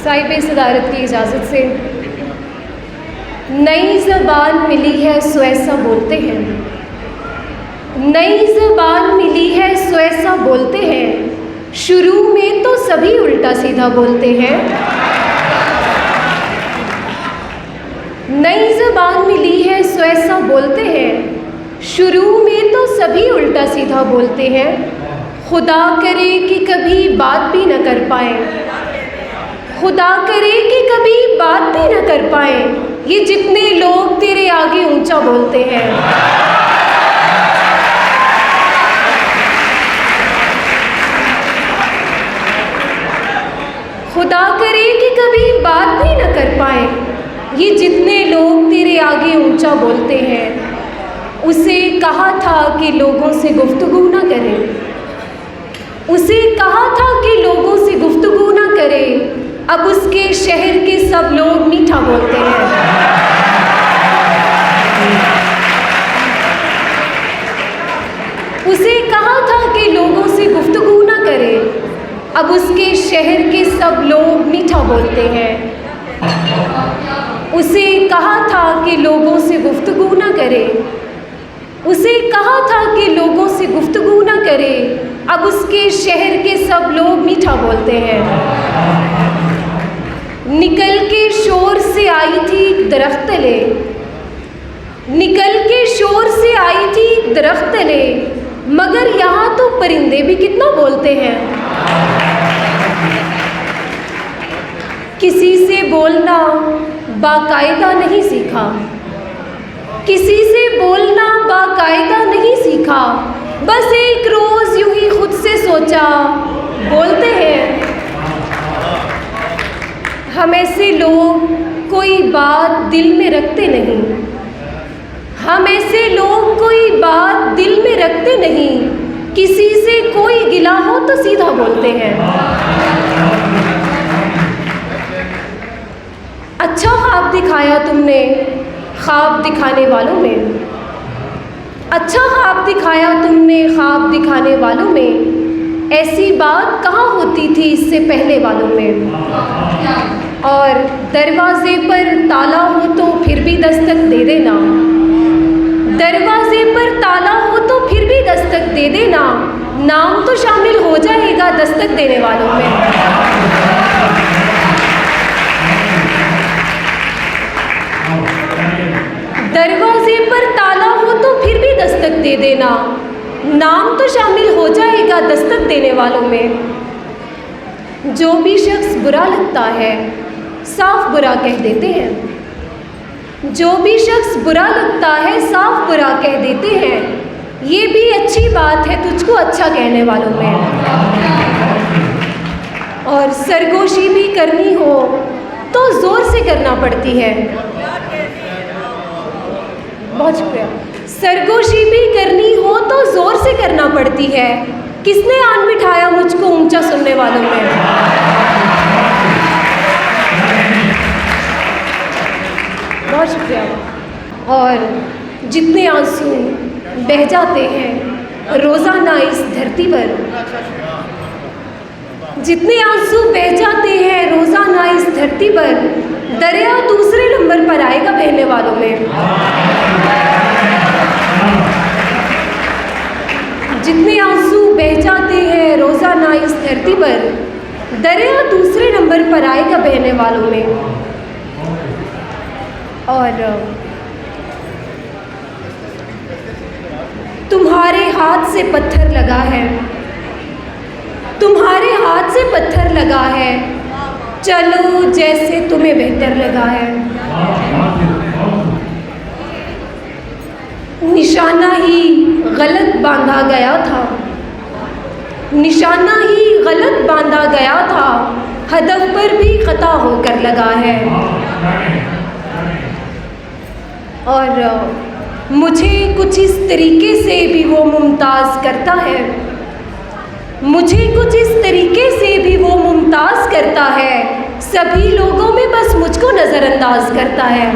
साहिब सदारत की इजाज़त से। नई ज़बान मिली है सो ऐसा बोलते हैं, नई ज़बान मिली है सो ऐसा बोलते हैं, शुरू में तो सभी उल्टा सीधा बोलते हैं। नई ज़बान मिली है सो ऐसा बोलते हैं, शुरू में तो सभी उल्टा सीधा बोलते हैं। खुदा करे कि कभी बात भी न कर पाए, खुदा करे कि कभी बात भी न कर पाए, ये जितने लोग तेरे आगे ऊंचा बोलते हैं। खुदा करे कि कभी बात भी न कर पाए, ये जितने लोग तेरे आगे ऊंचा बोलते हैं। उसे कहा था कि लोगों से गुफ्तगू ना करे, उसे कहा था कि लोगों से गुफ्तगू ना करे, अब उसके शहर के सब लोग मीठा बोलते हैं। उसे कहा था कि लोगों से गुफ्तगू ना करे, अब उसके शहर के सब लोग मीठा बोलते हैं। उसे कहा था कि लोगों से गुफ्तगू ना करे, उसे कहा था कि लोगों से गुफ्तगू ना करे, अब उसके शहर के सब लोग मीठा बोलते हैं। निकल के शोर से आई थी दरख्त तले, निकल के शोर से आई थी दरख्त तले, मगर यहाँ तो परिंदे भी कितना बोलते हैं। किसी से बोलना बाकायदा नहीं सीखा, किसी से बोलना बाकायदा नहीं सीखा, बस एक रोज़ यूं ही खुद से सोचा बोलते हैं। हम ऐसे लोग कोई बात दिल में रखते नहीं, हम ऐसे लोग कोई बात दिल में रखते नहीं, किसी से कोई गिला हो तो सीधा बोलते हैं। अच्छा ख्वाब दिखाया तुमने ख्वाब दिखाने वालों में, अच्छा ख्वाब दिखाया तुमने ख्वाब दिखाने वालों में, ऐसी बात कहाँ होती थी इससे पहले वालों में। और दरवाजे पर ताला हो तो फिर भी दस्तक दे देना, दरवाजे पर ताला हो तो फिर भी दस्तक दे देना, नाम तो शामिल हो जाएगा दस्तक देने वालों में। दरवाजे पर ताला हो तो फिर भी दस्तक दे देना, नाम तो शामिल हो जाएगा दस्तक देने वालों में। जो भी शख्स बुरा लगता है साफ बुरा कह देते हैं, जो भी शख्स बुरा लगता है साफ बुरा कह देते हैं, ये भी अच्छी बात है तुझको अच्छा कहने वालों में। और सरगोशी भी करनी हो तो ज़ोर से करना पड़ती है। बहुत शुक्रिया। सरगोशी भी करनी हो तो ज़ोर से करना पड़ती है, किसने आन बिठाया मुझको ऊंचा सुनने वालों में। बहुत शुक्रिया। और जितने आंसू बह जाते हैं रोज़ाना इस धरती पर, जितने आंसू बह जाते हैं रोज़ाना इस धरती पर, दरिया दूसरे नंबर पर आएगा बहने वालों में। जितने आंसू बह जाते हैं रोज़ाना इस धरती पर, दरिया दूसरे नंबर पर आएगा बहने वालों में। और तुम्हारे हाथ से पत्थर लगा है, तुम्हारे हाथ से पत्थर लगा है, चलो जैसे तुम्हें बेहतर लगा है। निशाना ही गलत बांधा गया था, निशाना ही गलत बांधा गया था, हदफ पर भी खता होकर लगा है। और मुझे कुछ इस तरीके से भी वो मुमताज़ करता है, मुझे कुछ इस तरीके से भी वो मुमताज़ करता है, सभी लोगों में बस मुझको नज़रअंदाज करता है।